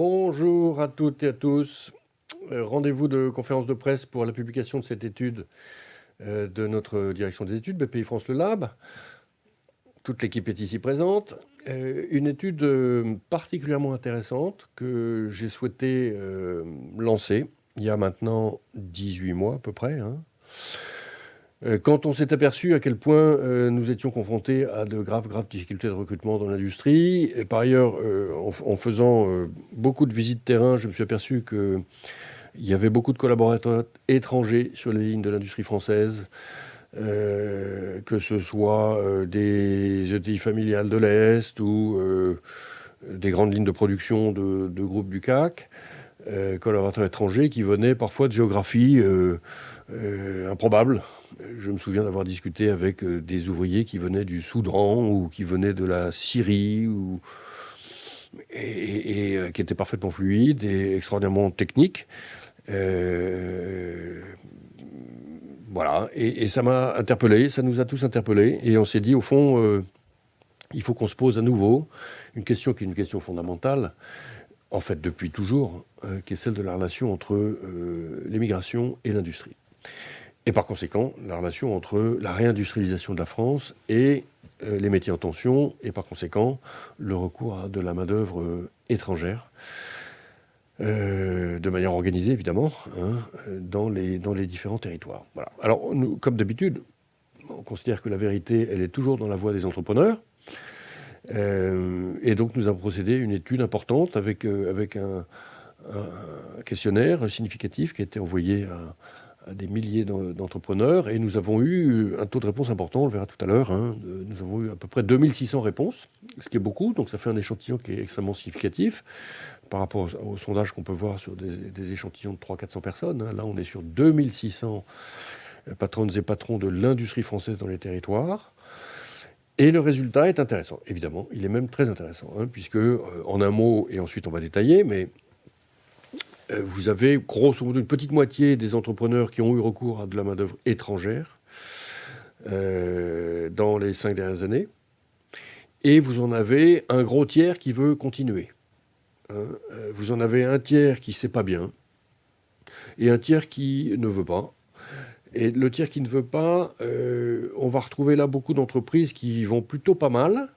Bonjour à toutes et à tous. Rendez-vous de conférence de presse pour la publication de cette étude de notre direction des études, BPI France Le Lab. Toute l'équipe est ici présente. Une étude particulièrement intéressante que j'ai souhaité lancer il y a maintenant 18 mois à peu près. Quand on s'est aperçu à quel point nous étions confrontés à de graves difficultés de recrutement dans l'industrie, et par ailleurs, en faisant beaucoup de visites terrain, je me suis aperçu qu'il y avait beaucoup de collaborateurs étrangers sur les lignes de l'industrie française, que ce soit des ETI familiales de l'Est ou des grandes lignes de production de groupes du CAC, collaborateurs étrangers qui venaient parfois de géographie improbable. Je me souviens d'avoir discuté avec des ouvriers qui venaient du Soudan ou qui venaient de la Syrie et qui étaient parfaitement fluides et extraordinairement techniques. Voilà, et ça m'a interpellé, ça nous a tous interpellés, et on s'est dit au fond, il faut qu'on se pose à nouveau une question qui est une question fondamentale, en fait depuis toujours, qui est celle de la relation entre l'émigration et l'industrie. Et par conséquent, la relation entre la réindustrialisation de la France et les métiers en tension, et par conséquent, le recours à de la main-d'œuvre étrangère, de manière organisée évidemment, dans les différents territoires. Voilà. Alors, nous, comme d'habitude, on considère que la vérité, elle est toujours dans la voie des entrepreneurs. Et donc, nous avons procédé à une étude importante avec un questionnaire significatif qui a été envoyé à des milliers d'entrepreneurs, et nous avons eu un taux de réponse important, on le verra tout à l'heure. Nous avons eu à peu près 2600 réponses, ce qui est beaucoup, donc ça fait un échantillon qui est extrêmement significatif par rapport au sondage qu'on peut voir sur des échantillons de 300-400 personnes. Là, on est sur 2600 patronnes et patrons de l'industrie française dans les territoires. Et le résultat est intéressant, évidemment. Il est même très intéressant, puisque, en un mot, et ensuite on va détailler, mais vous avez grosso modo une petite moitié des entrepreneurs qui ont eu recours à de la main-d'œuvre étrangère dans les 5 dernières années. Et vous en avez un gros tiers qui veut continuer. Vous en avez un tiers qui ne sait pas bien et un tiers qui ne veut pas. Et le tiers qui ne veut pas, on va retrouver là beaucoup d'entreprises qui vont plutôt pas mal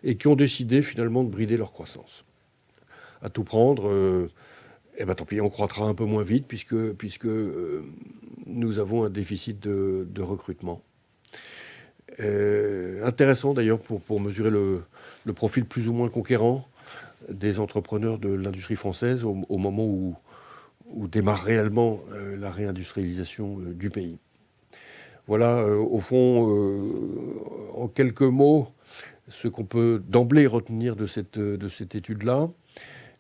et qui ont décidé finalement de brider leur croissance. À tout prendre, tant pis, on croîtra un peu moins vite puisque nous avons un déficit de recrutement. Intéressant d'ailleurs pour mesurer le profil plus ou moins conquérant des entrepreneurs de l'industrie française au moment où démarre réellement la réindustrialisation du pays. Voilà, au fond, en quelques mots, ce qu'on peut d'emblée retenir de cette étude-là.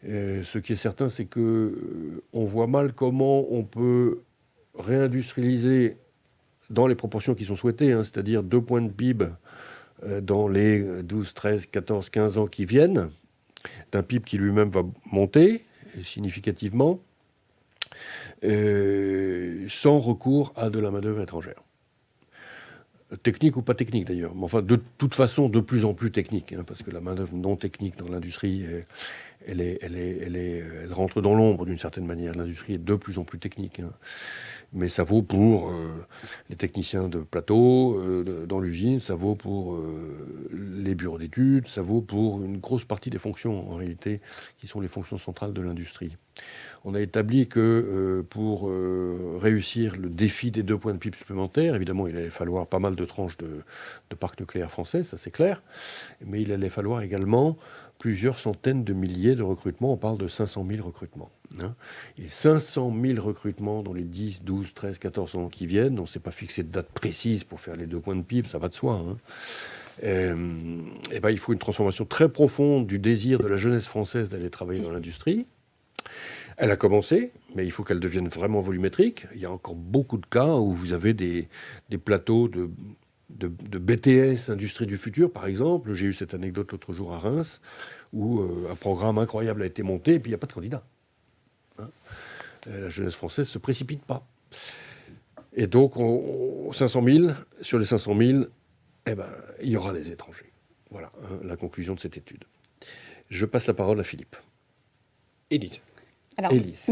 Ce qui est certain, c'est qu'on voit mal comment on peut réindustrialiser dans les proportions qui sont souhaitées, c'est-à-dire 2 points de PIB dans les 12, 13, 14, 15 ans qui viennent, d'un PIB qui lui-même va monter significativement, sans recours à de la main-d'œuvre étrangère. Technique ou pas technique d'ailleurs, mais enfin de toute façon de plus en plus technique, parce que la main-d'œuvre non technique dans l'industrie, elle rentre dans l'ombre d'une certaine manière. L'industrie est de plus en plus technique, mais ça vaut pour les techniciens de plateau dans l'usine, ça vaut pour les bureaux d'études, ça vaut pour une grosse partie des fonctions en réalité qui sont les fonctions centrales de l'industrie. On a établi que pour réussir le défi des 2 points de PIB supplémentaires, évidemment, il allait falloir pas mal de tranches de parcs nucléaires français, ça c'est clair, mais il allait falloir également plusieurs centaines de milliers de recrutements. On parle de 500 000 recrutements. Et 500 000 recrutements dans les 10, 12, 13, 14 ans qui viennent. On ne s'est pas fixé de date précise pour faire les 2 points de PIB, ça va de soi. Il faut une transformation très profonde du désir de la jeunesse française d'aller travailler dans l'industrie. Elle a commencé, mais il faut qu'elle devienne vraiment volumétrique. Il y a encore beaucoup de cas où vous avez des plateaux de BTS, Industrie du futur, par exemple. J'ai eu cette anecdote l'autre jour à Reims, où un programme incroyable a été monté, et puis il n'y a pas de candidat. La jeunesse française ne se précipite pas. Et donc, 500 000, sur les 500 000, il y aura des étrangers. Voilà la conclusion de cette étude. Je passe la parole à Philippe. Élise. Alors, Élise.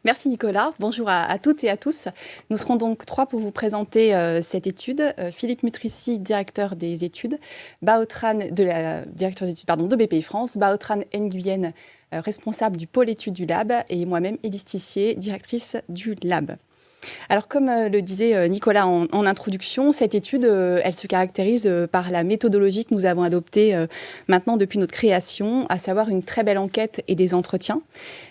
merci Nicolas, bonjour à toutes et à tous. Nous serons donc 3 pour vous présenter cette étude. Philippe Mutrici, directeur des études, directeur des études de BPI France, Baotran Nguyen, responsable du pôle études du Lab, et moi-même, Élise Tissier, directrice du Lab. Alors, comme le disait Nicolas en introduction, cette étude, elle se caractérise par la méthodologie que nous avons adoptée maintenant depuis notre création, à savoir une très belle enquête et des entretiens.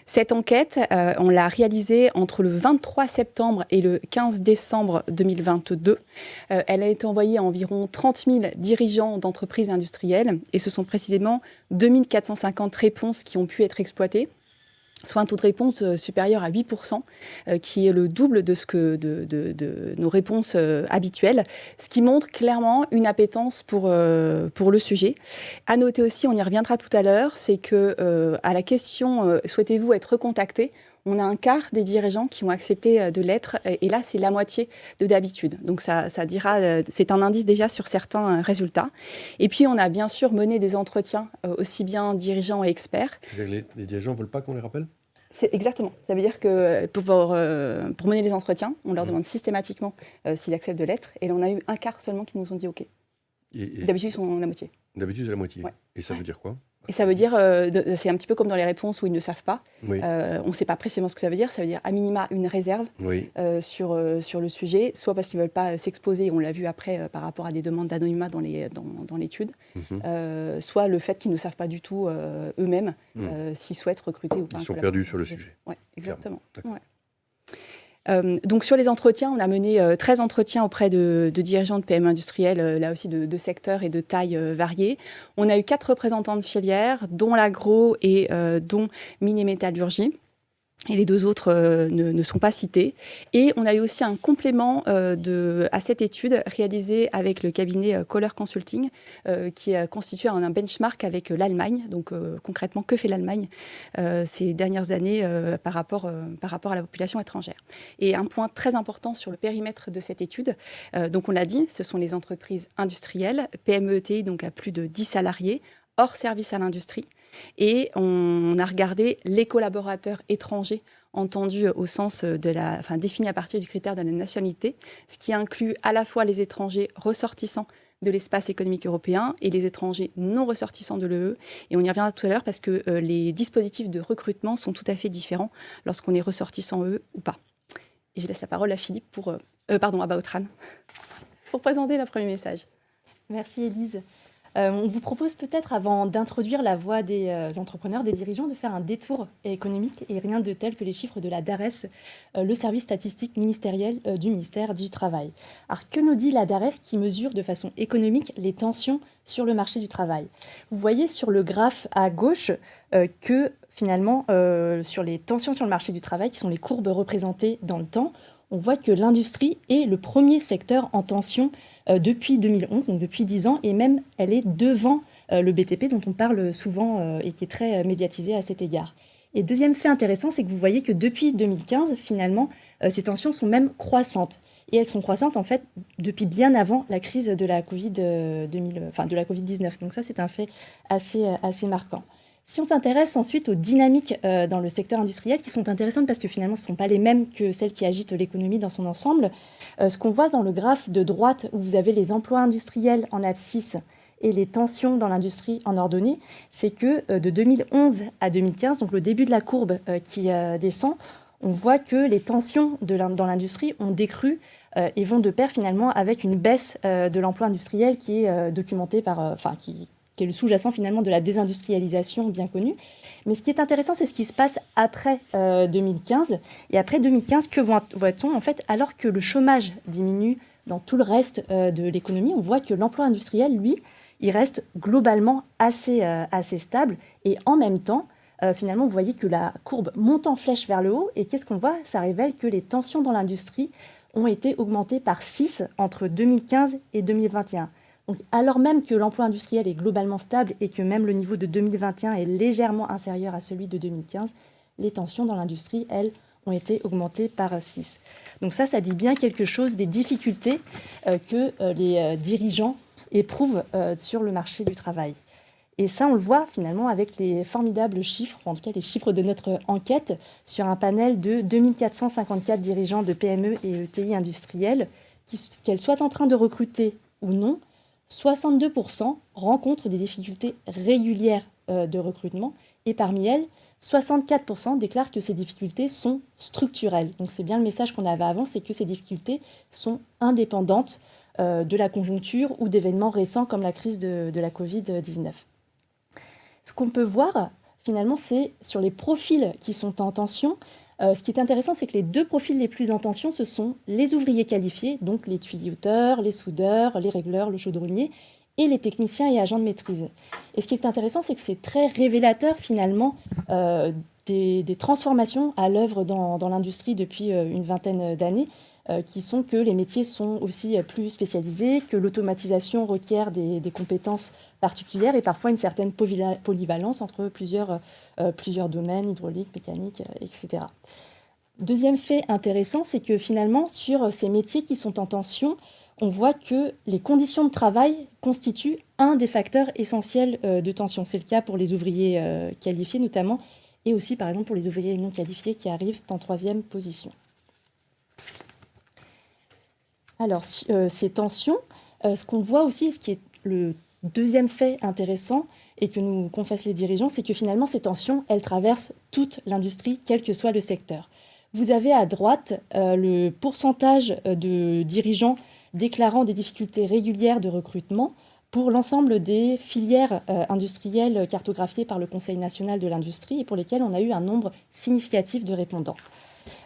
Cette enquête, on l'a réalisée entre le 23 septembre et le 15 décembre 2022. Elle a été envoyée à environ 30 000 dirigeants d'entreprises industrielles et ce sont précisément 2450 réponses qui ont pu être exploitées, soit un taux de réponse supérieur à 8%, qui est le double de nos réponses habituelles, ce qui montre clairement une appétence pour le sujet. À noter aussi, on y reviendra tout à l'heure, c'est que à la question « Souhaitez-vous être recontacté ?», on a un quart des dirigeants qui ont accepté de l'être, et là, c'est la moitié de d'habitude. Donc, ça dira, c'est un indice déjà sur certains résultats. Et puis, on a bien sûr mené des entretiens, aussi bien dirigeants et experts. Les dirigeants ne veulent pas qu'on les rappelle ? C'est exactement. Ça veut dire que pour mener les entretiens, on leur demande systématiquement s'ils acceptent de l'être, et là, on a eu un quart seulement qui nous ont dit OK. D'habitude, ils sont la moitié. D'habitude, c'est la moitié. Ouais. Et ça veut dire quoi ? Et ça veut dire, c'est un petit peu comme dans les réponses où ils ne savent pas. Oui. On ne sait pas précisément ce que ça veut dire. Ça veut dire à minima une réserve Oui. sur le sujet, soit parce qu'ils ne veulent pas s'exposer, on l'a vu après par rapport à des demandes d'anonymat dans l'étude, soit le fait qu'ils ne savent pas du tout eux-mêmes s'ils souhaitent recruter ou pas. Ils sont perdus sur le sujet. Oui, exactement. Ouais. Donc sur les entretiens, on a mené 13 entretiens auprès de dirigeants de PME industrielles, là aussi de secteurs et de tailles variées. On a eu 4 représentants de filières, dont l'agro et dont mine et métallurgie. Et les 2 autres ne sont pas cités. Et on a eu aussi un complément à cette étude réalisée avec le cabinet Kohler Consulting, qui a constitué un benchmark avec l'Allemagne. Donc concrètement, que fait l'Allemagne ces dernières années par rapport à la population étrangère. Et un point très important sur le périmètre de cette étude, donc on l'a dit, ce sont les entreprises industrielles, PME-ETI, donc à plus de 10 salariés, hors service à l'industrie. Et on a regardé les collaborateurs étrangers entendus au sens définis à partir du critère de la nationalité, ce qui inclut à la fois les étrangers ressortissants de l'espace économique européen et les étrangers non ressortissants de l'UE. Et on y reviendra tout à l'heure parce que les dispositifs de recrutement sont tout à fait différents lorsqu'on est ressortissant UE ou pas. Et je laisse la parole à Philippe à Baotran, pour présenter le premier message. Merci Élise. On vous propose peut-être, avant d'introduire la voix des entrepreneurs, des dirigeants, de faire un détour économique, et rien de tel que les chiffres de la DARES, le service statistique ministériel du ministère du Travail. Alors, que nous dit la DARES qui mesure de façon économique les tensions sur le marché du travail ? Vous voyez sur le graphe à gauche que finalement, sur les tensions sur le marché du travail, qui sont les courbes représentées dans le temps, on voit que l'industrie est le premier secteur en tension depuis 2011, donc depuis 10 ans, et même elle est devant le BTP dont on parle souvent et qui est très médiatisé à cet égard. Et deuxième fait intéressant, c'est que vous voyez que depuis 2015, finalement, ces tensions sont même croissantes. Et elles sont croissantes, en fait, depuis bien avant la crise de la Covid-19. Donc ça, c'est un fait assez marquant. Si on s'intéresse ensuite aux dynamiques dans le secteur industriel, qui sont intéressantes parce que finalement ce ne sont pas les mêmes que celles qui agitent l'économie dans son ensemble, ce qu'on voit dans le graphe de droite où vous avez les emplois industriels en abscisse et les tensions dans l'industrie en ordonnée, c'est que de 2011 à 2015, donc le début de la courbe qui descend, on voit que les tensions dans l'industrie ont décru et vont de pair finalement avec une baisse de l'emploi industriel qui est documentée qui est le sous-jacent finalement de la désindustrialisation bien connue. Mais ce qui est intéressant, c'est ce qui se passe après 2015. Et après 2015, que voit-on en fait, alors que le chômage diminue dans tout le reste de l'économie, on voit que l'emploi industriel, lui, il reste globalement assez stable. Et en même temps, finalement, vous voyez que la courbe monte en flèche vers le haut. Et qu'est-ce qu'on voit ? Ça révèle que les tensions dans l'industrie ont été augmentées par 6 entre 2015 et 2021. Donc, alors même que l'emploi industriel est globalement stable et que même le niveau de 2021 est légèrement inférieur à celui de 2015, les tensions dans l'industrie, elles, ont été augmentées par 6. Donc ça dit bien quelque chose des difficultés que les dirigeants éprouvent sur le marché du travail. Et ça, on le voit finalement avec les formidables chiffres, en tout cas les chiffres de notre enquête, sur un panel de 2454 dirigeants de PME et ETI industriels, qu'elles soient en train de recruter ou non, 62% rencontrent des difficultés régulières de recrutement, et parmi elles, 64% déclarent que ces difficultés sont structurelles. Donc c'est bien le message qu'on avait avant, c'est que ces difficultés sont indépendantes de la conjoncture ou d'événements récents comme la crise de la Covid-19. Ce qu'on peut voir, finalement, c'est sur les profils qui sont en tension. Ce qui est intéressant, c'est que les 2 profils les plus en tension, ce sont les ouvriers qualifiés, donc les tuyauteur, les soudeurs, les régleurs, le chaudronnier, et les techniciens et agents de maîtrise. Et ce qui est intéressant, c'est que c'est très révélateur, finalement, des transformations à l'œuvre dans l'industrie depuis une vingtaine d'années, qui sont que les métiers sont aussi plus spécialisés, que l'automatisation requiert des compétences particulières et parfois une certaine polyvalence entre plusieurs domaines, hydraulique, mécanique, etc. Deuxième fait intéressant, c'est que finalement, sur ces métiers qui sont en tension, on voit que les conditions de travail constituent un des facteurs essentiels de tension. C'est le cas pour les ouvriers qualifiés notamment, et aussi par exemple pour les ouvriers non qualifiés qui arrivent en 3e position. Alors, ces tensions, ce qu'on voit aussi, ce qui est le deuxième fait intéressant et que nous confessent les dirigeants, c'est que finalement, ces tensions, elles traversent toute l'industrie, quel que soit le secteur. Vous avez à droite le pourcentage de dirigeants déclarant des difficultés régulières de recrutement pour l'ensemble des filières industrielles cartographiées par le Conseil national de l'industrie et pour lesquelles on a eu un nombre significatif de répondants.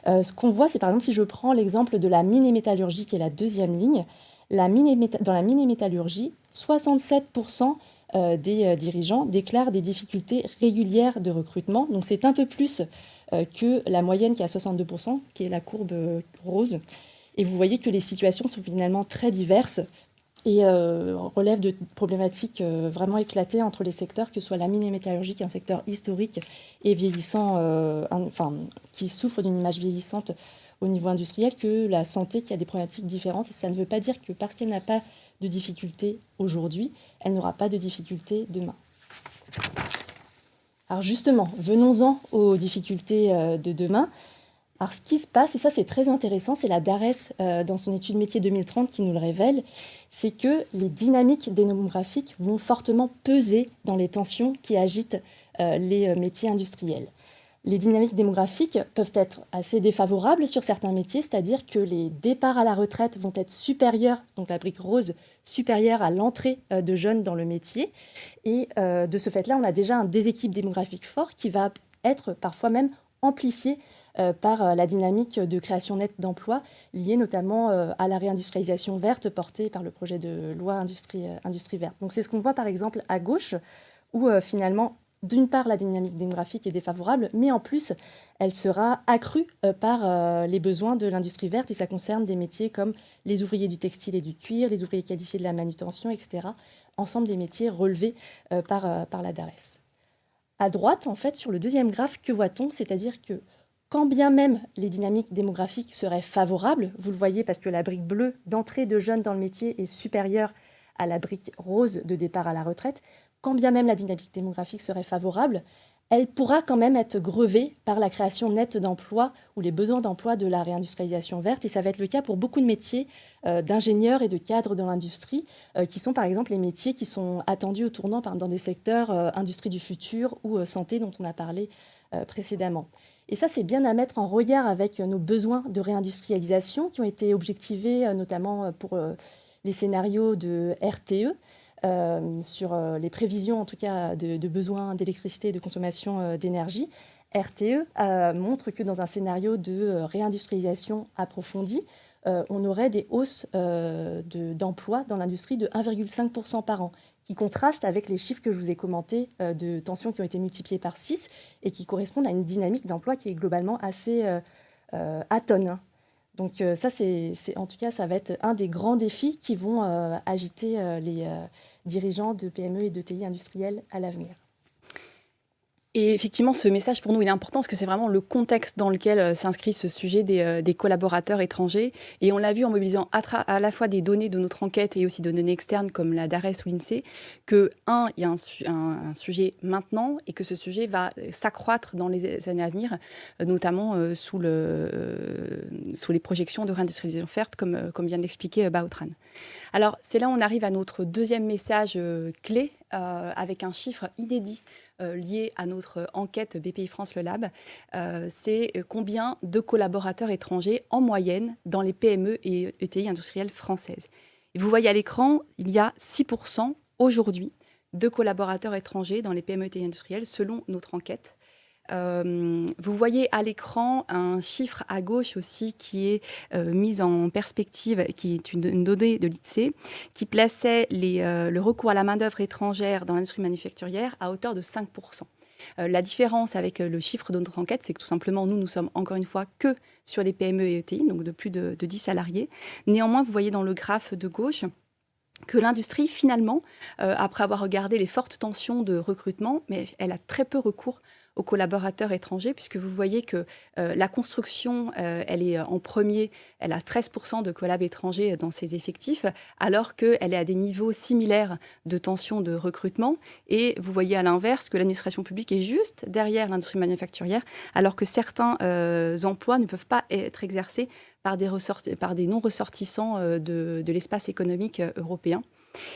Ce qu'on voit, c'est par exemple, si je prends l'exemple de la mine et métallurgie, qui est la 2e ligne, dans la mine et métallurgie, 67% des dirigeants déclarent des difficultés régulières de recrutement. Donc c'est un peu plus que la moyenne qui est à 62%, qui est la courbe rose. Et vous voyez que les situations sont finalement très diverses et relèvent de problématiques vraiment éclatées entre les secteurs, que ce soit la mine et métallurgie, qui est un secteur historique et vieillissant, qui souffre d'une image vieillissante au niveau industriel, que la santé, qui a des problématiques différentes. Et ça ne veut pas dire que parce qu'elle n'a pas de difficultés aujourd'hui, elle n'aura pas de difficultés demain. Alors justement, venons-en aux difficultés de demain. Alors ce qui se passe, et ça c'est très intéressant, c'est la DARES dans son étude métier 2030 qui nous le révèle, c'est que les dynamiques démographiques vont fortement peser dans les tensions qui agitent les métiers industriels. Les dynamiques démographiques peuvent être assez défavorables sur certains métiers, c'est-à-dire que les départs à la retraite vont être supérieurs, donc la brique rose, supérieure à l'entrée de jeunes dans le métier. Et de ce fait-là, on a déjà un déséquilibre démographique fort qui va être parfois même amplifié par la dynamique de création nette d'emplois liée notamment à la réindustrialisation verte portée par le projet de loi industrie verte. Donc c'est ce qu'on voit par exemple à gauche, où finalement, d'une part, la dynamique démographique est défavorable, mais en plus, elle sera accrue par les besoins de l'industrie verte, et ça concerne des métiers comme les ouvriers du textile et du cuir, les ouvriers qualifiés de la manutention, etc. Ensemble des métiers relevés par la DARES. À droite, en fait, sur le deuxième graphe, que voit-on? C'est-à-dire que quand bien même les dynamiques démographiques seraient favorables, vous le voyez parce que la brique bleue d'entrée de jeunes dans le métier est supérieure à la brique rose de départ à la retraite, quand bien même la dynamique démographique serait favorable, elle pourra quand même être grevée par la création nette d'emplois ou les besoins d'emploi de la réindustrialisation verte. Et ça va être le cas pour beaucoup de métiers d'ingénieurs et de cadres dans l'industrie, qui sont par exemple les métiers qui sont attendus au tournant dans des secteurs industrie du futur ou santé dont on a parlé précédemment. Et ça, c'est bien à mettre en regard avec nos besoins de réindustrialisation qui ont été objectivés notamment pour les scénarios de RTE, sur les prévisions en tout cas de besoins d'électricité et de consommation d'énergie. RTE montre que dans un scénario de réindustrialisation approfondie, on aurait des hausses d'emplois dans l'industrie de 1,5% par an, qui contrastent avec les chiffres que je vous ai commentés de tensions qui ont été multipliées par 6 et qui correspondent à une dynamique d'emploi qui est globalement assez atone. Donc ça, en tout cas, ça va être un des grands défis qui vont agiter les dirigeants de PME et d'ETI industriels à l'avenir. Et effectivement, ce message pour nous, il est important parce que c'est vraiment le contexte dans lequel s'inscrit ce sujet des collaborateurs étrangers. Et on l'a vu en mobilisant à la fois des données de notre enquête et aussi de données externes comme la DARES ou l'INSEE, que, il y a un sujet maintenant et que ce sujet va s'accroître dans les années à venir, notamment sous les projections de réindustrialisation verte, comme vient de l'expliquer Baotran. Alors, c'est là où on arrive à notre deuxième message clé, avec un chiffre inédit lié à notre enquête BPI France Le Lab. C'est combien de collaborateurs étrangers en moyenne dans les PME et ETI industrielles françaises. Et vous voyez à l'écran, il y a 6% aujourd'hui de collaborateurs étrangers dans les PME et ETI industrielles selon notre enquête. Vous voyez à l'écran un chiffre à gauche aussi qui est mis en perspective, qui est une donnée de l'INSEE, qui plaçait le recours à la main-d'œuvre étrangère dans l'industrie manufacturière à hauteur de 5%. La différence avec le chiffre de notre enquête, c'est que tout simplement, nous sommes encore une fois que sur les PME et ETI, donc de plus de 10 salariés. Néanmoins, vous voyez dans le graphe de gauche que l'industrie, finalement, après avoir regardé les fortes tensions de recrutement, mais elle a très peu recours aux collaborateurs étrangers, puisque vous voyez que la construction, elle est en premier, elle a 13% de collabs étrangers dans ses effectifs, alors qu'elle est à des niveaux similaires de tension de recrutement. Et vous voyez à l'inverse que l'administration publique est juste derrière l'industrie manufacturière, alors que certains emplois ne peuvent pas être exercés par des non-ressortissants de l'espace économique européen.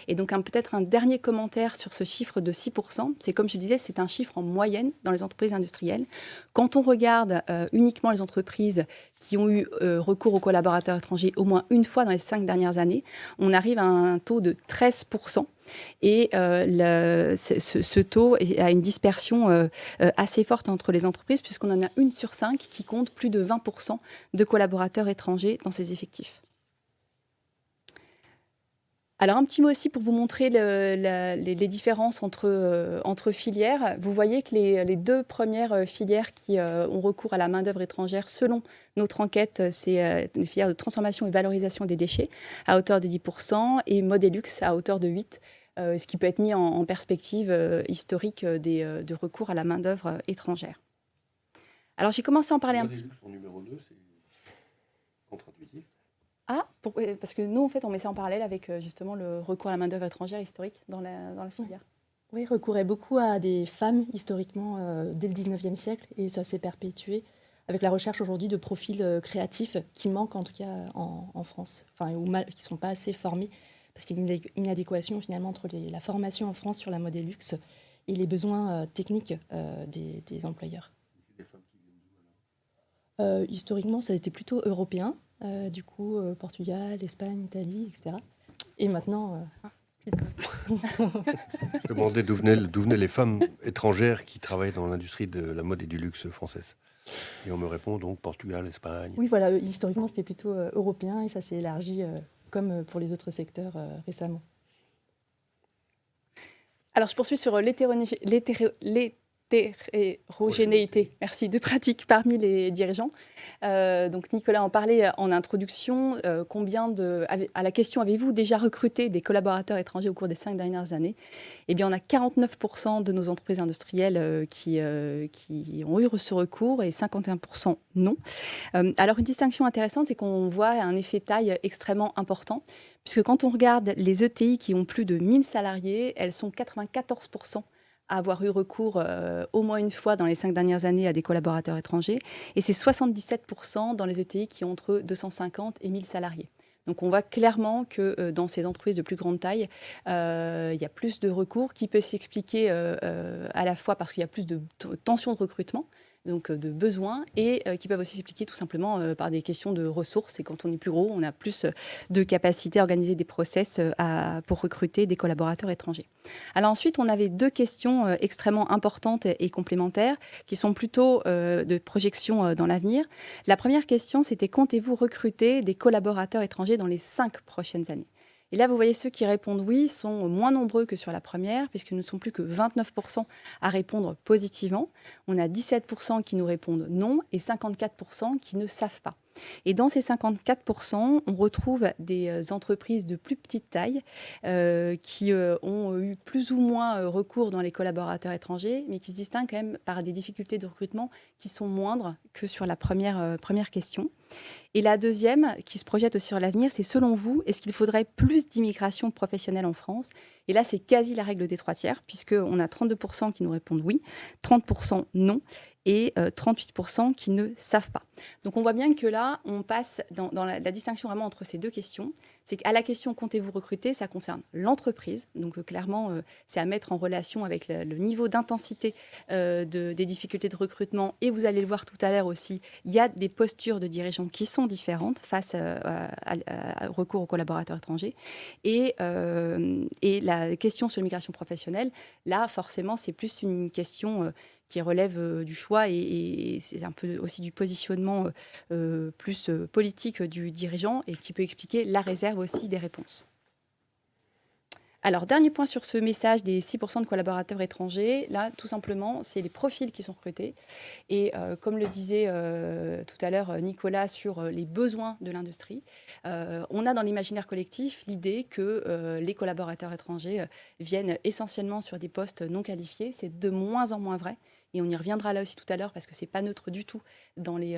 Et donc peut-être un dernier commentaire sur ce chiffre de 6%, c'est comme je disais, c'est un chiffre en moyenne dans les entreprises industrielles. Quand on regarde uniquement les entreprises qui ont eu recours aux collaborateurs étrangers au moins une fois dans les 5 dernières années, on arrive à un taux de 13%. Et ce taux a une dispersion assez forte entre les entreprises, puisqu'on en a 1 sur 5 qui compte plus de 20% de collaborateurs étrangers dans ses effectifs. Alors, un petit mot aussi pour vous montrer les différences entre filières. Vous voyez que les deux premières filières qui ont recours à la main-d'œuvre étrangère, selon notre enquête, c'est une filière de transformation et valorisation des déchets à hauteur de 10% et Modelux à hauteur de 8%. Ce qui peut être mis en perspective historique de recours à la main-d'œuvre étrangère. Alors, j'ai commencé à en parler un petit peu. En numéro 2, c'est contre-intuitif. Ah, parce que nous, en fait, on met ça en parallèle avec justement le recours à la main-d'œuvre étrangère historique dans la filière. Oui, recourait beaucoup à des femmes historiquement dès le 19e siècle et ça s'est perpétué avec la recherche aujourd'hui de profils créatifs qui manquent en tout cas en France, enfin, ou qui ne sont pas assez formés parce qu'il y a une inadéquation finalement entre la formation en France sur la Modelux et les besoins techniques des employeurs. C'est des femmes qui viennent d'où alors ? Historiquement, ça a été plutôt européen. Du coup, Portugal, Espagne, Italie, etc. Et maintenant... Je demandais d'où venaient les femmes étrangères qui travaillent dans l'industrie de la mode et du luxe française. Et on me répond donc Portugal, Espagne. Oui, voilà, historiquement, c'était plutôt européen et ça s'est élargi comme pour les autres secteurs récemment. Alors, je poursuis sur l'hétérogénéité, merci, de pratique parmi les dirigeants. Donc Nicolas en parlait en introduction. À la question « Avez-vous déjà recruté des collaborateurs étrangers au cours des 5 dernières années ?» Eh bien, on a 49% de nos entreprises industrielles qui ont eu ce recours et 51% non. Alors, une distinction intéressante, c'est qu'on voit un effet taille extrêmement important, puisque quand on regarde les ETI qui ont plus de 1000 salariés, elles sont 94% à avoir eu recours au moins une fois dans les 5 dernières années à des collaborateurs étrangers. Et c'est 77% dans les ETI qui ont entre 250 et 1000 salariés. Donc on voit clairement que dans ces entreprises de plus grande taille, il y a plus de recours qui peut s'expliquer à la fois parce qu'il y a plus de tension de recrutement, donc de besoins, et qui peuvent aussi s'expliquer tout simplement par des questions de ressources. Et quand on est plus gros, on a plus de capacité à organiser des process pour recruter des collaborateurs étrangers. Alors ensuite, on avait 2 questions extrêmement importantes et complémentaires, qui sont plutôt de projection dans l'avenir. La première question, c'était: comptez-vous recruter des collaborateurs étrangers dans les 5 prochaines années ? Et là, vous voyez, ceux qui répondent oui sont moins nombreux que sur la première, puisqu'ils ne sont plus que 29% à répondre positivement. On a 17% qui nous répondent non et 54% qui ne savent pas. Et dans ces 54%, on retrouve des entreprises de plus petite taille qui ont eu plus ou moins recours dans les collaborateurs étrangers, mais qui se distinguent quand même par des difficultés de recrutement qui sont moindres que sur la première question. Et la deuxième, qui se projette aussi sur l'avenir, c'est selon vous, est-ce qu'il faudrait plus d'immigration professionnelle en France? Et là, c'est quasi la règle des 3/3, puisqu'on a 32% qui nous répondent oui, 30% non, et 38% qui ne savent pas. Donc on voit bien que là, on passe dans la distinction vraiment entre ces deux questions. C'est qu'à la question « comptez-vous recruter ?», ça concerne l'entreprise. Donc clairement, c'est à mettre en relation avec le niveau d'intensité des difficultés de recrutement. Et vous allez le voir tout à l'heure aussi, il y a des postures de dirigeants qui sont différentes face à recours aux collaborateurs étrangers. Et la question sur l'immigration professionnelle, là, forcément, c'est plus une question qui relève du choix et c'est un peu aussi du positionnement plus politique du dirigeant et qui peut expliquer la réserve aussi des réponses. Alors, dernier point sur ce message des 6% de collaborateurs étrangers. Là, tout simplement, c'est les profils qui sont recrutés. Et comme le disait tout à l'heure Nicolas sur les besoins de l'industrie, on a dans l'imaginaire collectif l'idée que les collaborateurs étrangers viennent essentiellement sur des postes non qualifiés. C'est de moins en moins vrai. Et on y reviendra là aussi tout à l'heure parce que ce n'est pas neutre du tout dans les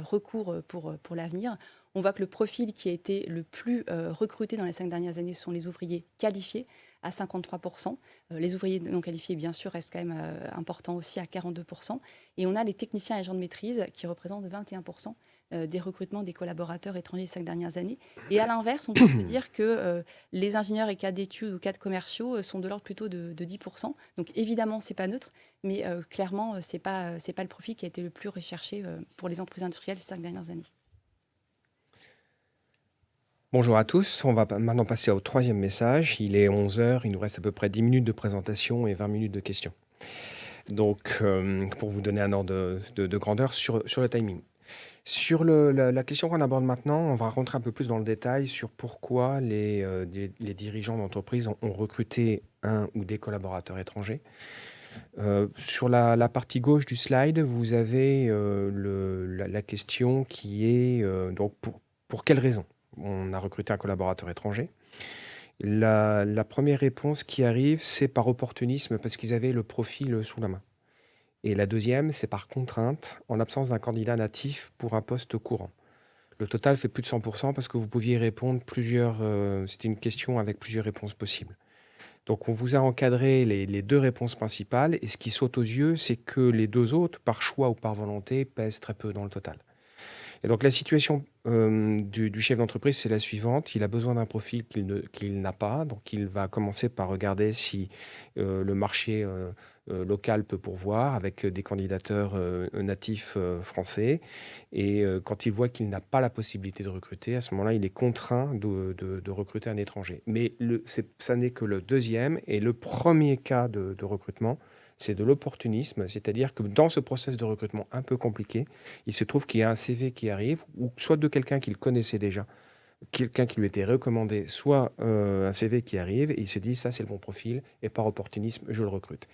recours pour l'avenir. On voit que le profil qui a été le plus recruté dans les 5 dernières années sont les ouvriers qualifiés à 53%. Les ouvriers non qualifiés, bien sûr, restent quand même importants aussi à 42%. Et on a les techniciens et agents de maîtrise qui représentent 21% des recrutements des collaborateurs étrangers les 5 dernières années. Et à l'inverse, on peut se dire que les ingénieurs et cadres d'études ou cadres commerciaux sont de l'ordre plutôt de 10%. Donc évidemment, ce n'est pas neutre, mais clairement, ce n'est pas le profil qui a été le plus recherché pour les entreprises industrielles ces 5 dernières années. Bonjour à tous, on va maintenant passer au troisième message. Il est 11 heures, il nous reste à peu près 10 minutes de présentation et 20 minutes de questions. Donc, pour vous donner un ordre de grandeur sur le timing. Sur la question qu'on aborde maintenant, on va rentrer un peu plus dans le détail sur pourquoi les dirigeants d'entreprise ont recruté un ou des collaborateurs étrangers. Sur la partie gauche du slide, vous avez la question qui est donc pour quelles raisons on a recruté un collaborateur étranger. La première réponse qui arrive, c'est par opportunisme parce qu'ils avaient le profil sous la main. Et la deuxième, c'est par contrainte, en l'absence d'un candidat natif pour un poste courant. Le total fait plus de 100% parce que vous pouviez répondre c'était une question avec plusieurs réponses possibles. Donc on vous a encadré les deux réponses principales et ce qui saute aux yeux, c'est que les deux autres, par choix ou par volonté, pèsent très peu dans le total. Et donc la situation du chef d'entreprise, c'est la suivante. Il a besoin d'un profil qu'il n'a pas. Donc il va commencer par regarder si le marché local peut pourvoir avec des candidateurs natifs français. Et quand il voit qu'il n'a pas la possibilité de recruter, à ce moment-là, il est contraint de recruter un étranger. Mais ça n'est que le deuxième et le premier cas de recrutement. C'est de l'opportunisme, c'est-à-dire que dans ce process de recrutement un peu compliqué, il se trouve qu'il y a un CV qui arrive, ou soit de quelqu'un qu'il connaissait déjà, quelqu'un qui lui était recommandé, soit un CV qui arrive, et il se dit, ça c'est le bon profil, et par opportunisme, je le recrute.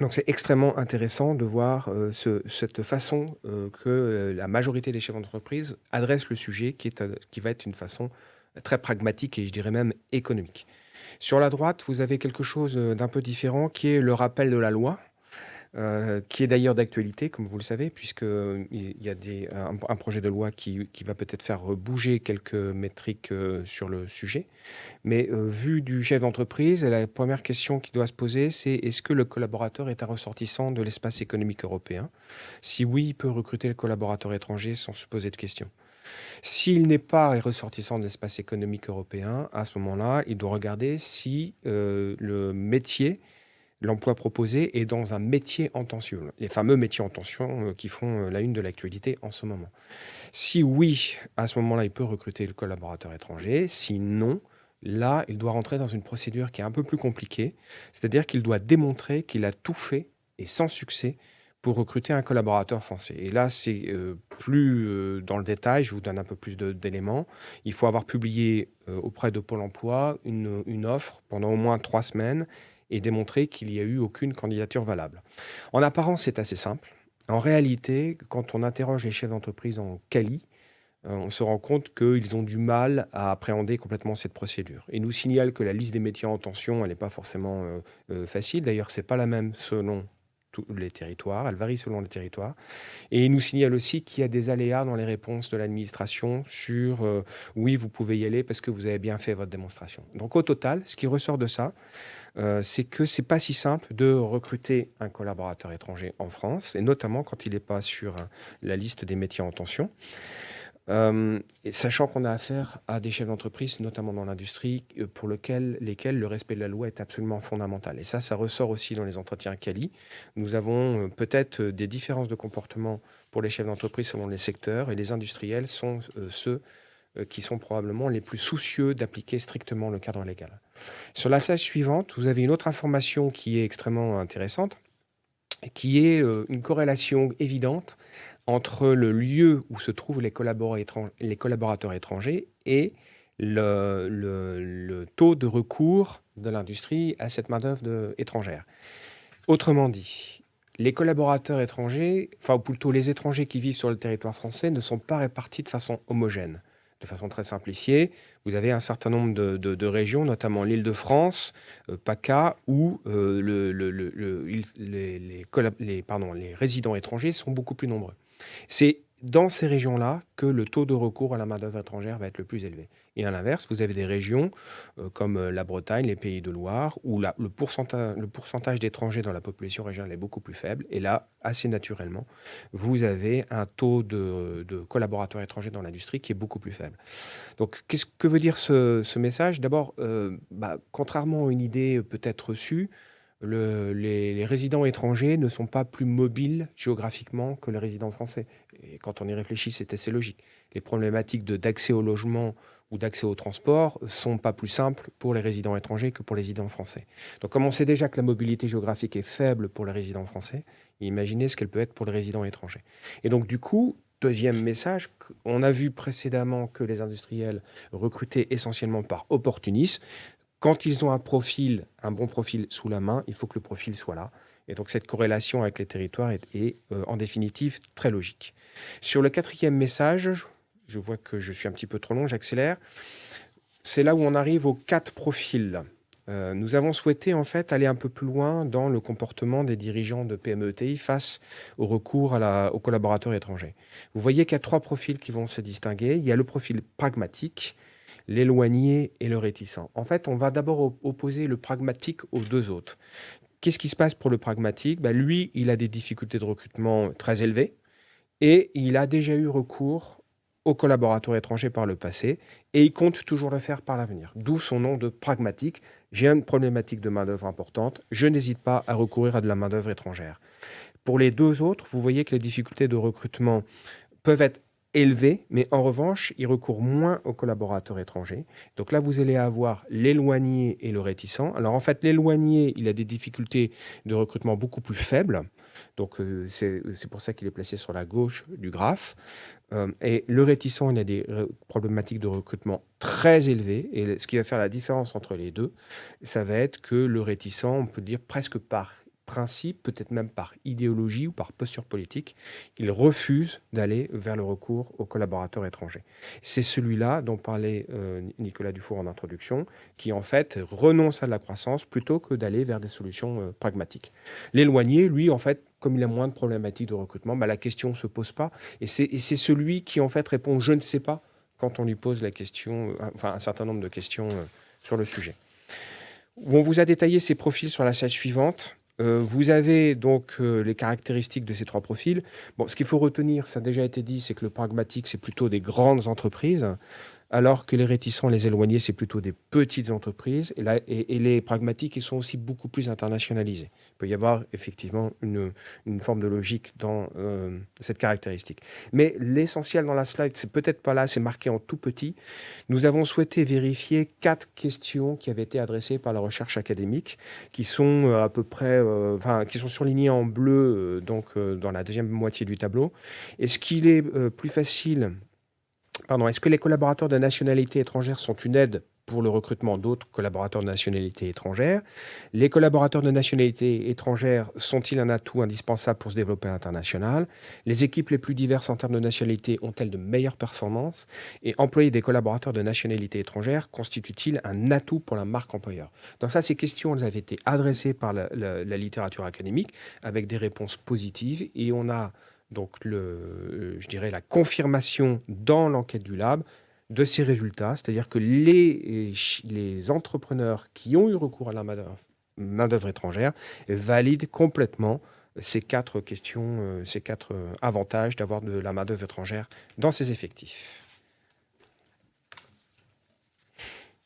Donc c'est extrêmement intéressant de voir cette façon que la majorité des chefs d'entreprise adressent le sujet, qui va être une façon très pragmatique et je dirais même économique. Sur la droite, vous avez quelque chose d'un peu différent qui est le rappel de la loi, qui est d'ailleurs d'actualité, comme vous le savez, puisqu'il y a un projet de loi qui va peut-être faire bouger quelques métriques sur le sujet. Mais vu du chef d'entreprise, la première question qui doit se poser, c'est est-ce que le collaborateur est un ressortissant de l'espace économique européen? Si oui, il peut recruter le collaborateur étranger sans se poser de questions. S'il n'est pas ressortissant de l'espace économique européen, à ce moment-là, il doit regarder si le métier, l'emploi proposé est dans un métier en tension, les fameux métiers en tension qui font la une de l'actualité en ce moment. Si oui, à ce moment-là, il peut recruter le collaborateur étranger. Si non, là, il doit rentrer dans une procédure qui est un peu plus compliquée, c'est-à-dire qu'il doit démontrer qu'il a tout fait, et sans succès, pour recruter un collaborateur français. Et là, c'est plus dans le détail, je vous donne un peu plus d'éléments. Il faut avoir publié auprès de Pôle emploi une offre pendant au moins 3 semaines et démontrer qu'il n'y a eu aucune candidature valable. En apparence, c'est assez simple. En réalité, quand on interroge les chefs d'entreprise en quali, on se rend compte qu'ils ont du mal à appréhender complètement cette procédure. Ils nous signalent que la liste des métiers en tension, elle n'est pas forcément facile. D'ailleurs, c'est pas la même selon tous les territoires. Elle varie selon les territoires. Et ils nous signalent aussi qu'il y a des aléas dans les réponses de l'administration sur oui, vous pouvez y aller parce que vous avez bien fait votre démonstration. Donc au total, ce qui ressort de ça, c'est que c'est pas si simple de recruter un collaborateur étranger en France, et notamment quand il n'est pas sur la liste des métiers en tension. Et sachant qu'on a affaire à des chefs d'entreprise, notamment dans l'industrie, pour lesquels le respect de la loi est absolument fondamental. Et ça ressort aussi dans les entretiens quali. Nous avons peut-être des différences de comportement pour les chefs d'entreprise selon les secteurs, et les industriels sont ceux qui sont probablement les plus soucieux d'appliquer strictement le cadre légal. Sur la slide suivante, vous avez une autre information qui est extrêmement intéressante, qui est une corrélation évidente entre le lieu où se trouvent les collaborateurs étrangers et le taux de recours de l'industrie à cette main-d'œuvre étrangère. Autrement dit, les collaborateurs étrangers, enfin ou plutôt les étrangers qui vivent sur le territoire français, ne sont pas répartis de façon homogène. De façon très simplifiée, vous avez un certain nombre de régions, notamment l'Île-de-France, PACA, où les résidents étrangers sont beaucoup plus nombreux. C'est dans ces régions-là que le taux de recours à la main-d'œuvre étrangère va être le plus élevé. Et à l'inverse, vous avez des régions comme la Bretagne, les Pays de Loire, où le pourcentage d'étrangers dans la population régionale est beaucoup plus faible. Et là, assez naturellement, vous avez un taux de collaborateurs étrangers dans l'industrie qui est beaucoup plus faible. Donc, que veut dire ce message? D'abord, contrairement à une idée peut-être reçue, les résidents étrangers ne sont pas plus mobiles géographiquement que les résidents français. Et quand on y réfléchit, c'est assez logique. Les problématiques d'accès au logement ou d'accès au transport sont pas plus simples pour les résidents étrangers que pour les résidents français. Donc, comme on sait déjà que la mobilité géographique est faible pour les résidents français, imaginez ce qu'elle peut être pour les résidents étrangers. Et donc, du coup, deuxième message, on a vu précédemment que les industriels recrutaient essentiellement par opportunisme. Quand ils ont un bon profil sous la main, il faut que le profil soit là. Et donc cette corrélation avec les territoires est en définitive très logique. Sur le quatrième message, je vois que je suis un petit peu trop long, j'accélère. C'est là où on arrive aux 4 profils. Nous avons souhaité en fait aller un peu plus loin dans le comportement des dirigeants de PME-ETI face au recours aux collaborateurs étrangers. Vous voyez qu'il y a 3 profils qui vont se distinguer. Il y a le profil pragmatique, l'éloigné et le réticent. En fait, on va d'abord opposer le pragmatique aux 2 autres. Qu'est-ce qui se passe pour le pragmatique? Lui, il a des difficultés de recrutement très élevées et il a déjà eu recours aux collaborateurs étrangers par le passé et il compte toujours le faire par l'avenir. D'où son nom de pragmatique. J'ai une problématique de main-d'œuvre importante, je n'hésite pas à recourir à de la main-d'œuvre étrangère. Pour les 2 autres, vous voyez que les difficultés de recrutement peuvent être élevé, mais en revanche, il recourt moins aux collaborateurs étrangers. Donc là, vous allez avoir l'éloigné et le réticent. Alors en fait, l'éloigné, il a des difficultés de recrutement beaucoup plus faibles. Donc c'est pour ça qu'il est placé sur la gauche du graphe. Et le réticent, il a des problématiques de recrutement très élevées. Et ce qui va faire la différence entre les deux, ça va être que le réticent, on peut dire presque par principe, peut-être même par idéologie ou par posture politique, il refuse d'aller vers le recours aux collaborateurs étrangers. C'est celui-là dont parlait Nicolas Dufour en introduction, qui en fait renonce à de la croissance plutôt que d'aller vers des solutions pragmatiques. L'éloigné, lui, en fait, comme il a moins de problématiques de recrutement, la question ne se pose pas. Et c'est celui qui, en fait, répond « je ne sais pas » quand on lui pose la question, un certain nombre de questions sur le sujet. On vous a détaillé ces profils sur la slide suivante. Vous avez donc les caractéristiques de ces 3 profils. Bon, ce qu'il faut retenir, ça a déjà été dit, c'est que le pragmatique, c'est plutôt des grandes entreprises, alors que les réticents, les éloignés, c'est plutôt des petites entreprises. Et les pragmatiques, ils sont aussi beaucoup plus internationalisés. Il peut y avoir effectivement une forme de logique dans cette caractéristique. Mais l'essentiel dans la slide, c'est peut-être pas là, c'est marqué en tout petit. Nous avons souhaité vérifier 4 questions qui avaient été adressées par la recherche académique, qui sont à peu près, qui sont surlignées en bleu, dans la deuxième moitié du tableau. Est-ce qu'il est plus facile... Est-ce que les collaborateurs de nationalité étrangère sont une aide pour le recrutement d'autres collaborateurs de nationalité étrangère. Les collaborateurs de nationalité étrangère sont-ils un atout indispensable pour se développer à l'international? Les équipes les plus diverses en termes de nationalité ont-elles de meilleures performances? Et employer des collaborateurs de nationalité étrangère constitue-t-il un atout pour la marque employeur? Dans ça, ces questions, elles avaient été adressées par la littérature académique avec des réponses positives, et on a donc je dirais la confirmation dans l'enquête du lab de ces résultats, c'est-à-dire que les entrepreneurs qui ont eu recours à la main-d'œuvre étrangère valident complètement ces 4 questions, ces 4 avantages d'avoir de la main-d'œuvre étrangère dans ses effectifs.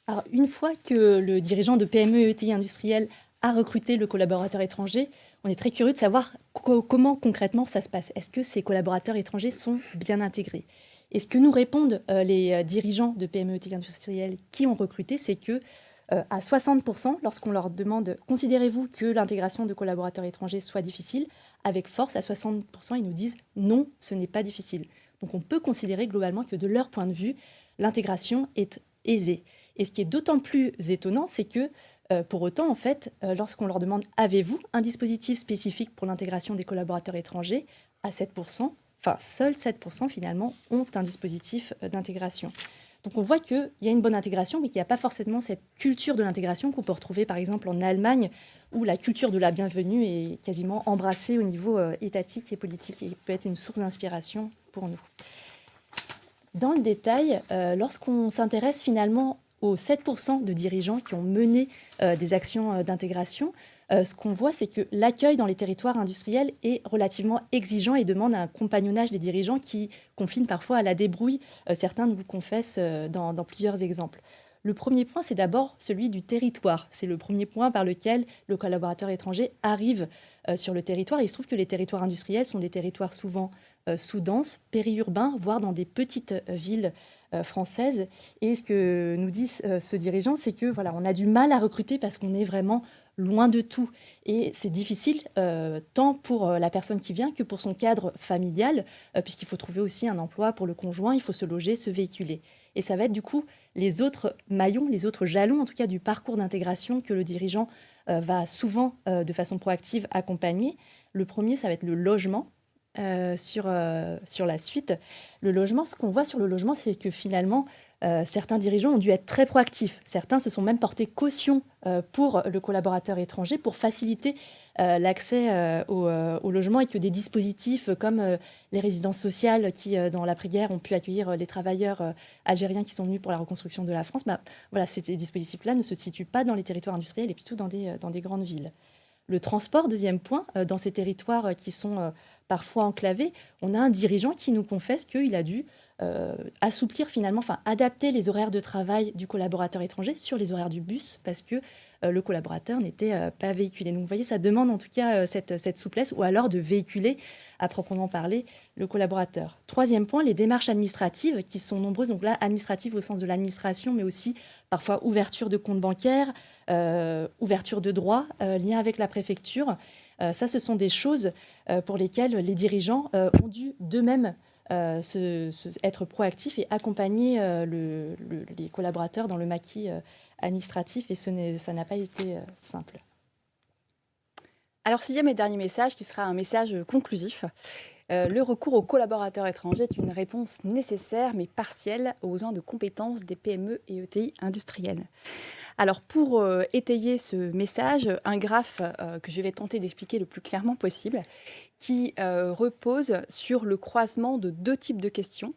Alors, une fois que le dirigeant de PME et ETI industrielle a recruté le collaborateur étranger, on est très curieux de savoir comment concrètement ça se passe. Est-ce que ces collaborateurs étrangers sont bien intégrés? Et ce que nous répondent les dirigeants de PME et ETI industrielles qui ont recruté, c'est que à 60%, lorsqu'on leur demande « Considérez-vous que l'intégration de collaborateurs étrangers soit difficile ?» Avec force, à 60%, ils nous disent « Non, ce n'est pas difficile ». Donc on peut considérer globalement que de leur point de vue, l'intégration est aisée. Et ce qui est d'autant plus étonnant, c'est que pour autant, en fait, lorsqu'on leur demande « Avez-vous un dispositif spécifique pour l'intégration des collaborateurs étrangers ?» à 7%, enfin seuls 7% finalement ont un dispositif d'intégration. Donc on voit qu'il y a une bonne intégration, mais qu'il n'y a pas forcément cette culture de l'intégration qu'on peut retrouver par exemple en Allemagne, où la culture de la bienvenue est quasiment embrassée au niveau étatique et politique et peut être une source d'inspiration pour nous. Dans le détail, lorsqu'on s'intéresse finalement aux 7% de dirigeants qui ont mené des actions d'intégration, ce qu'on voit, c'est que l'accueil dans les territoires industriels est relativement exigeant et demande un compagnonnage des dirigeants qui confinent parfois à la débrouille. Certains nous le confessent dans plusieurs exemples. Le premier point, c'est d'abord celui du territoire. C'est le premier point par lequel le collaborateur étranger arrive sur le territoire. Il se trouve que les territoires industriels sont des territoires souvent sous-denses, périurbains, voire dans des petites villes françaises. Et ce que nous dit ce dirigeant, c'est que voilà, on a du mal à recruter parce qu'on est vraiment loin de tout. Et c'est difficile tant pour la personne qui vient que pour son cadre familial, puisqu'il faut trouver aussi un emploi pour le conjoint, il faut se loger, se véhiculer. Et ça va être du coup les autres maillons, les autres jalons en tout cas du parcours d'intégration que le dirigeant va souvent de façon proactive accompagner. Le premier, ça va être le logement. Sur la suite, le logement, ce qu'on voit sur le logement, c'est que finalement, certains dirigeants ont dû être très proactifs. Certains se sont même portés caution pour le collaborateur étranger pour faciliter l'accès au logement, et que des dispositifs comme les résidences sociales qui, dans l'après-guerre, ont pu accueillir les travailleurs algériens qui sont venus pour la reconstruction de la France, voilà, ces dispositifs-là ne se situent pas dans les territoires industriels et plutôt dans des grandes villes. Le transport, deuxième point, dans ces territoires qui sont parfois enclavés, on a un dirigeant qui nous confesse qu'il a dû assouplir finalement, adapter les horaires de travail du collaborateur étranger sur les horaires du bus parce que le collaborateur n'était pas véhiculé. Donc vous voyez, ça demande en tout cas cette souplesse, ou alors de véhiculer à proprement parler le collaborateur. Troisième point, les démarches administratives qui sont nombreuses. Donc là, administratives au sens de l'administration, mais aussi parfois ouverture de compte bancaire, ouverture de droits, lien avec la préfecture. Ça, ce sont des choses pour lesquelles les dirigeants ont dû d'eux-mêmes être proactifs et accompagner les collaborateurs dans le maquis administratif, et ça n'a pas été simple. Alors, sixième et dernier message, qui sera un message conclusif. Le recours aux collaborateurs étrangers est une réponse nécessaire mais partielle aux besoins de compétences des PME et ETI industrielles. Alors, pour étayer ce message, un graphe que je vais tenter d'expliquer le plus clairement possible, qui repose sur le croisement de 2 types de questions.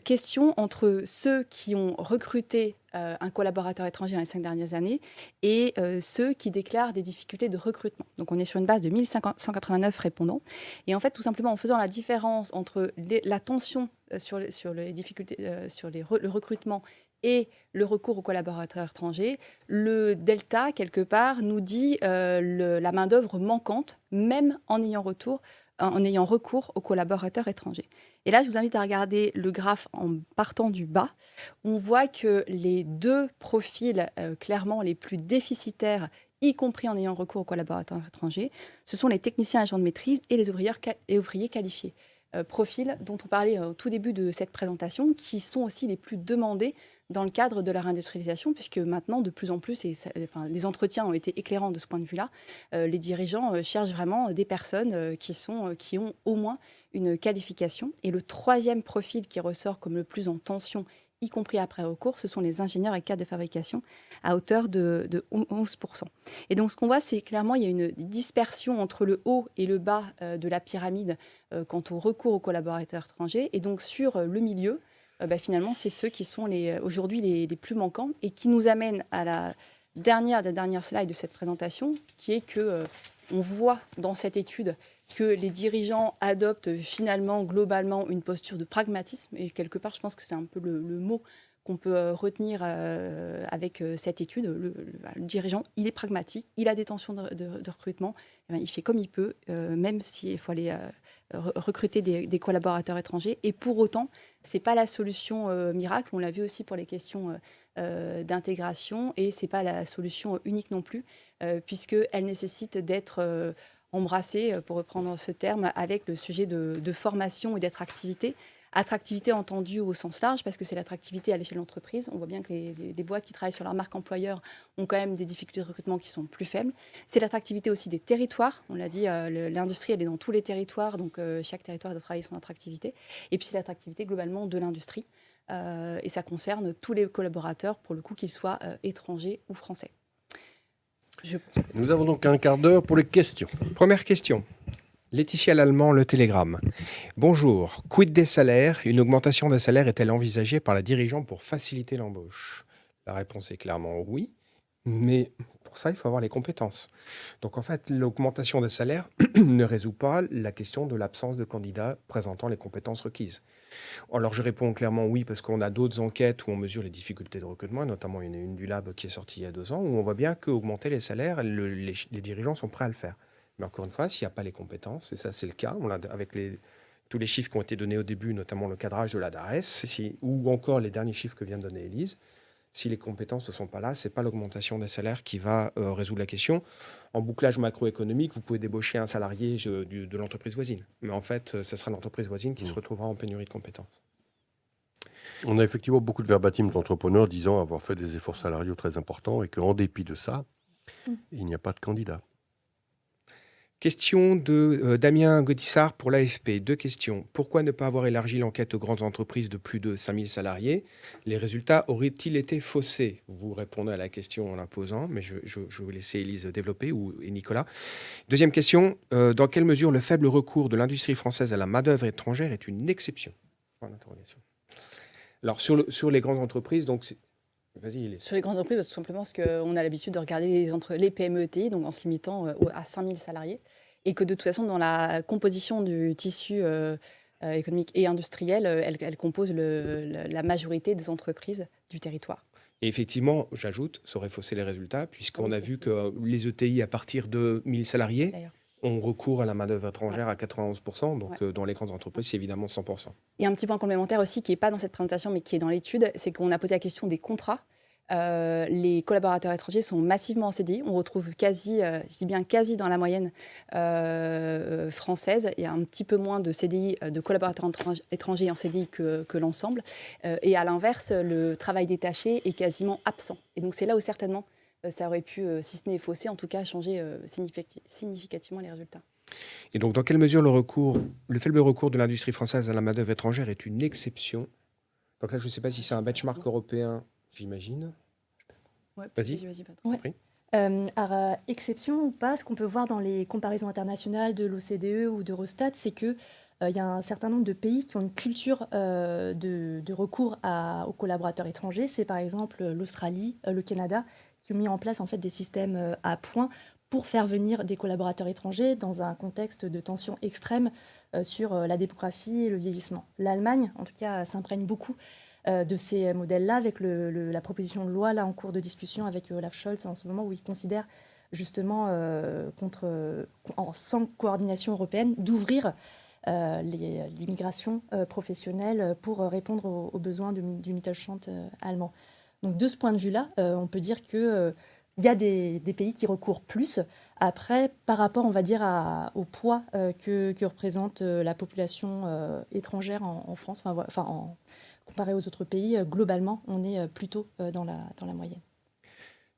Questions entre ceux qui ont recruté un collaborateur étranger dans les 5 dernières années et ceux qui déclarent des difficultés de recrutement. Donc on est sur une base de 1189 répondants. Et en fait, tout simplement en faisant la différence entre la tension sur les difficultés, le recrutement et le recours aux collaborateurs étrangers, le delta, quelque part, nous dit la main-d'œuvre manquante, même en ayant recours aux collaborateurs étrangers. Et là, je vous invite à regarder le graphe en partant du bas. On voit que les 2 profils clairement les plus déficitaires, y compris en ayant recours aux collaborateurs étrangers, ce sont les techniciens agents de maîtrise et les ouvriers qualifiés. Profils dont on parlait au tout début de cette présentation, qui sont aussi les plus demandés dans le cadre de leur industrialisation, puisque maintenant, de plus en plus, les entretiens ont été éclairants de ce point de vue-là, les dirigeants cherchent vraiment des personnes qui ont au moins une qualification. Et le troisième profil qui ressort comme le plus en tension, y compris après recours, ce sont les ingénieurs et cadres de fabrication à hauteur de 11%. Et donc ce qu'on voit, c'est clairement il y a une dispersion entre le haut et le bas de la pyramide quant au recours aux collaborateurs étrangers. Et donc sur le milieu, finalement, c'est ceux qui sont aujourd'hui les plus manquants et qui nous amènent à la dernière slide de cette présentation, qui est que on voit dans cette étude que les dirigeants adoptent finalement globalement une posture de pragmatisme. Et quelque part, je pense que c'est un peu le mot qu'on peut retenir avec cette étude. Le dirigeant, il est pragmatique, il a des tensions de recrutement, il fait comme il peut, même s'il faut aller recruter des collaborateurs étrangers. Et pour autant, ce n'est pas la solution miracle. On l'a vu aussi pour les questions d'intégration. Et ce n'est pas la solution unique non plus, puisqu'elle nécessite d'être embrassée, pour reprendre ce terme, avec le sujet de formation et d'attractivité. Attractivité entendue au sens large, parce que c'est l'attractivité à l'échelle de l'entreprise. On voit bien que les boîtes qui travaillent sur leur marque employeur ont quand même des difficultés de recrutement qui sont plus faibles. C'est l'attractivité aussi des territoires. On l'a dit, l'industrie, elle est dans tous les territoires, donc chaque territoire doit travailler son attractivité. Et puis c'est l'attractivité globalement de l'industrie. Et ça concerne tous les collaborateurs, pour le coup, qu'ils soient étrangers ou français. Nous avons donc un quart d'heure pour les questions. Première question. Laetitia Lallemand, Le Télégramme. Bonjour. Quid des salaires? Une augmentation des salaires est-elle envisagée par la dirigeante pour faciliter l'embauche? La réponse est clairement oui, mais pour ça, il faut avoir les compétences. Donc en fait, l'augmentation des salaires ne résout pas la question de l'absence de candidats présentant les compétences requises. Alors je réponds clairement oui, parce qu'on a d'autres enquêtes où on mesure les difficultés de recrutement, notamment il y en a une du Lab qui est sortie il y a 2 ans, où on voit bien qu'augmenter les salaires, les dirigeants sont prêts à le faire. Mais encore une fois, s'il n'y a pas les compétences, et ça c'est le cas, on l'a avec tous les chiffres qui ont été donnés au début, notamment le cadrage de la DARES, ou encore les derniers chiffres que vient de donner Élise, si les compétences ne sont pas là, ce n'est pas l'augmentation des salaires qui va résoudre la question. En bouclage macroéconomique, vous pouvez débaucher un salarié de l'entreprise voisine. Mais en fait, ce sera l'entreprise voisine qui se retrouvera en pénurie de compétences. On a effectivement beaucoup de verbatim d'entrepreneurs disant avoir fait des efforts salariaux très importants et qu'en dépit de ça, il n'y a pas de candidat. Question de Damien Gaudissart pour l'AFP. 2 questions. Pourquoi ne pas avoir élargi l'enquête aux grandes entreprises de plus de 5000 salariés? Les résultats auraient-ils été faussés? Vous répondez à la question en la posant, mais je vais laisser Élise développer et Nicolas. Deuxième question. Dans quelle mesure le faible recours de l'industrie française à la main-d'œuvre étrangère est une exception? Point d'interrogation. Alors, sur les grandes entreprises, donc vas-y, Élise. Sur les grandes entreprises, tout simplement parce qu'on a l'habitude de regarder les PME ETI, donc en se limitant à 5000 salariés, et que de toute façon, dans la composition du tissu économique et industriel, elle compose la majorité des entreprises du territoire. Et effectivement, j'ajoute, ça aurait faussé les résultats, puisqu'on a vu que les ETI, à partir de 1000 salariés, on recourt à la main-d'œuvre étrangère à 91%. Donc, dans les grandes entreprises, c'est évidemment 100%. Et un petit point complémentaire aussi, qui n'est pas dans cette présentation, mais qui est dans l'étude, c'est qu'on a posé la question des contrats. Les collaborateurs étrangers sont massivement en CDI. On retrouve quasi dans la moyenne française. Il y a un petit peu moins de CDI, de collaborateurs étrangers en CDI que l'ensemble. Et à l'inverse, le travail détaché est quasiment absent. Et donc, c'est là où certainement ça aurait pu, si ce n'est fausser, en tout cas changer significativement les résultats. Et donc, dans quelle mesure le faible recours de l'industrie française à la main-d'œuvre étrangère est une exception? Donc là, je ne sais pas si c'est un benchmark européen, j'imagine. Ouais, vas-y, Patron. Alors, exception ou pas, ce qu'on peut voir dans les comparaisons internationales de l'OCDE ou d'Eurostat, c'est qu'il y a un certain nombre de pays qui ont une culture de recours aux collaborateurs étrangers. C'est par exemple l'Australie, le Canada, qui ont mis en place en fait des systèmes à points pour faire venir des collaborateurs étrangers dans un contexte de tension extrême sur la démographie et le vieillissement. L'Allemagne, en tout cas, s'imprègne beaucoup de ces modèles-là, avec la proposition de loi là, en cours de discussion avec Olaf Scholz en ce moment, où il considère justement, sans coordination européenne, d'ouvrir l'immigration professionnelle pour répondre aux besoins du Mittelstand allemand. Donc de ce point de vue-là, on peut dire qu'il y a des pays qui recourent plus. Après, par rapport, on va dire, au poids que représente la population étrangère en France, comparé aux autres pays, globalement, on est plutôt dans la moyenne.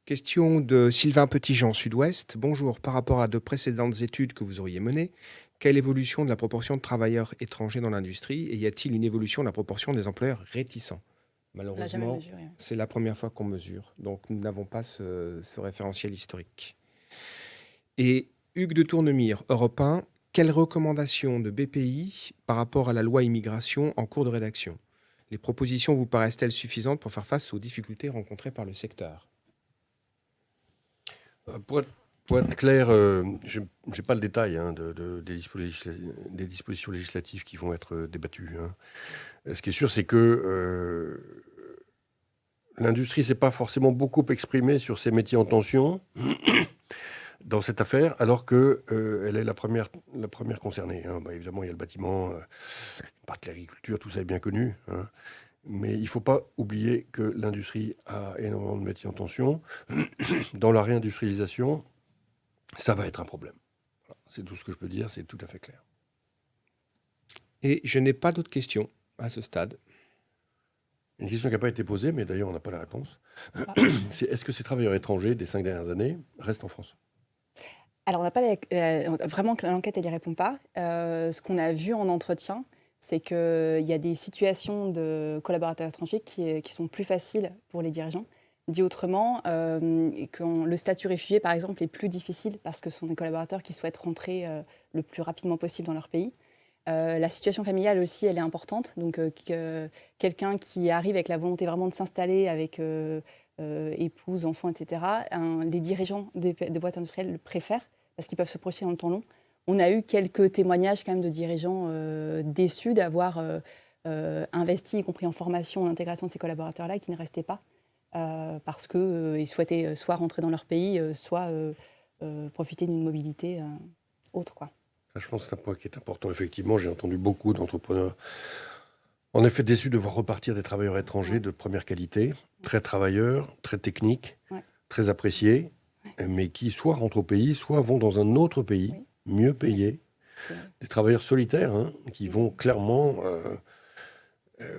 Question de Sylvain Petitjean, Sud-Ouest. Bonjour, par rapport à de précédentes études que vous auriez menées, quelle évolution de la proportion de travailleurs étrangers dans l'industrie et y a-t-il une évolution de la proportion des employeurs réticents? On l'a jamais Malheureusement, mesuré. c'est la première fois qu'on mesure, donc nous n'avons pas ce référentiel historique. Et Hugues de Tournemire, Europe 1, quelles recommandations de BPI par rapport à la loi immigration en cours de rédaction? Les propositions vous paraissent-elles suffisantes pour faire face aux difficultés rencontrées par le secteur? Pour être clair, je n'ai pas le détail des dispositions législatives qui vont être débattues. Ce qui est sûr, c'est que l'industrie ne s'est pas forcément beaucoup exprimée sur ces métiers en tension dans cette affaire, alors qu'elle est la première concernée. Évidemment, il y a le bâtiment, partie de l'agriculture, tout ça est bien connu. Mais il ne faut pas oublier que l'industrie a énormément de métiers en tension. Dans la réindustrialisation, ça va être un problème. Voilà, c'est tout ce que je peux dire, c'est tout à fait clair. Et je n'ai pas d'autres questions à ce stade. Une question qui n'a pas été posée, mais d'ailleurs on n'a pas la réponse. C'est est-ce que ces travailleurs étrangers des 5 dernières années restent en France? Alors, on n'a pas vraiment que l'enquête, elle n'y répond pas. Ce qu'on a vu en entretien, c'est qu'il y a des situations de collaborateurs étrangers qui sont plus faciles pour les dirigeants. Dit autrement, le statut réfugié, par exemple, est plus difficile parce que ce sont des collaborateurs qui souhaitent rentrer le plus rapidement possible dans leur pays. La situation familiale aussi, elle est importante. Donc, quelqu'un qui arrive avec la volonté vraiment de s'installer avec épouse, enfants, etc., les dirigeants des boîtes industrielles le préfèrent parce qu'ils peuvent se projeter dans le temps long. On a eu quelques témoignages quand même de dirigeants déçus d'avoir investi, y compris en formation, en intégration de ces collaborateurs-là, et qui ne restaient pas parce qu'ils souhaitaient soit rentrer dans leur pays, soit profiter d'une mobilité autre, quoi. Ça, je pense que c'est un point qui est important. Effectivement, j'ai entendu beaucoup d'entrepreneurs, en effet, déçus de voir repartir des travailleurs étrangers de première qualité, très travailleurs, très techniques, très appréciés, mais qui soit rentrent au pays, soit vont dans un autre pays, mieux payé. Des travailleurs solitaires qui vont clairement,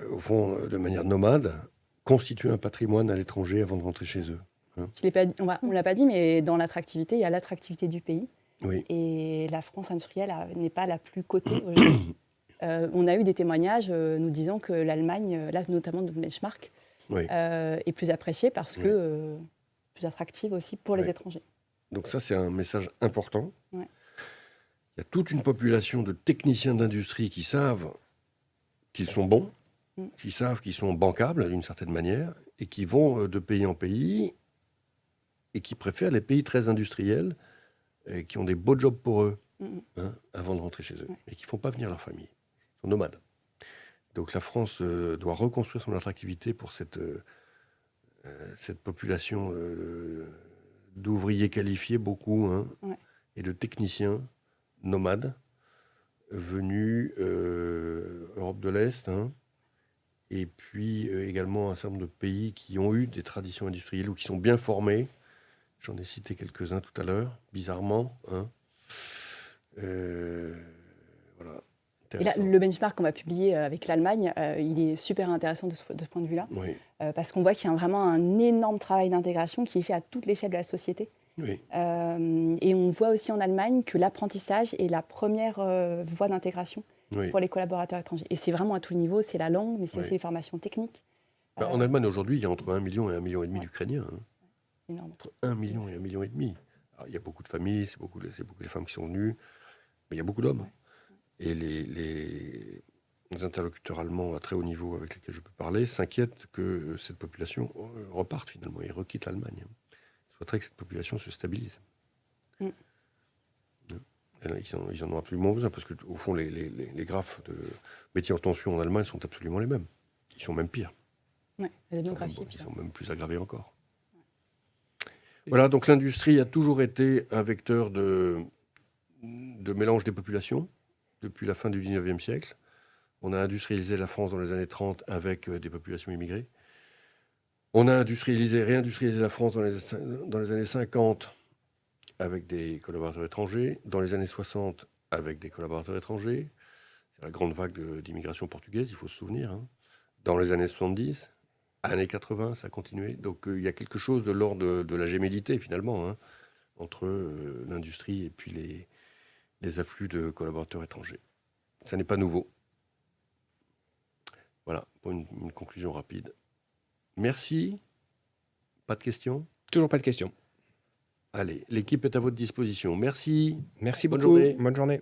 au fond, de manière nomade, constituer un patrimoine à l'étranger avant de rentrer chez eux. Je l'ai pas dit, on ne l'a pas dit, mais dans l'attractivité, il y a l'attractivité du pays. Oui. Et la France industrielle n'est pas la plus cotée aujourd'hui. On a eu des témoignages nous disant que l'Allemagne, là notamment de benchmark, est plus appréciée parce que plus attractive aussi pour les étrangers. Donc ça, c'est un message important. Il y a toute une population de techniciens d'industrie qui savent qu'ils sont bons, qui savent qu'ils sont bancables d'une certaine manière, et qui vont de pays en pays, et qui préfèrent les pays très industriels, et qui ont des beaux jobs pour eux, avant de rentrer chez eux, et qui ne font pas venir leur famille. Ils sont nomades. Donc la France doit reconstruire son attractivité pour cette population d'ouvriers qualifiés, beaucoup, et de techniciens nomades, venus Europe de l'Est, et puis également un certain nombre de pays qui ont eu des traditions industrielles ou qui sont bien formés. J'en ai cité quelques-uns tout à l'heure, bizarrement. Voilà. Et là, le benchmark qu'on va publier avec l'Allemagne, il est super intéressant de ce point de vue-là, parce qu'on voit qu'il y a vraiment un énorme travail d'intégration qui est fait à toute l'échelle de la société. Et on voit aussi en Allemagne que l'apprentissage est la première voie d'intégration pour les collaborateurs étrangers. Et c'est vraiment à tout niveau, c'est la langue, mais c'est aussi les formations techniques. En Allemagne, aujourd'hui, il y a entre 1 million et 1,5 million d'Ukrainiens. C'est énorme. Entre 1 million et 1,5 million. Alors, il y a beaucoup de familles, c'est beaucoup les femmes qui sont venues, mais il y a beaucoup d'hommes. Et les interlocuteurs allemands à très haut niveau avec lesquels je peux parler s'inquiètent que cette population reparte finalement et requitte l'Allemagne. Il souhaiterait que cette population se stabilise. Et là, ils en ont absolument besoin, parce qu'au fond, les graphes de métiers en tension en Allemagne sont absolument les mêmes. Ils sont même pires. La démographie. Ils sont même plus aggravés encore. Voilà, donc l'industrie a toujours été un vecteur de mélange des populations depuis la fin du 19e siècle. On a industrialisé la France dans les années 30 avec des populations immigrées. On a réindustrialisé la France dans les années 50 avec des collaborateurs étrangers, dans les années 60 avec des collaborateurs étrangers. C'est la grande vague d'immigration portugaise, il faut se souvenir. dans les années 70, années 80, ça a continué. Donc il y a quelque chose de l'ordre de la gémellité, finalement, hein, entre l'industrie et puis les afflux de collaborateurs étrangers. Ça n'est pas nouveau. Voilà, pour une conclusion rapide. Merci. Pas de questions? Toujours pas de questions. Allez, l'équipe est à votre disposition. Merci. Merci Bonne beaucoup. journée. Bonne journée.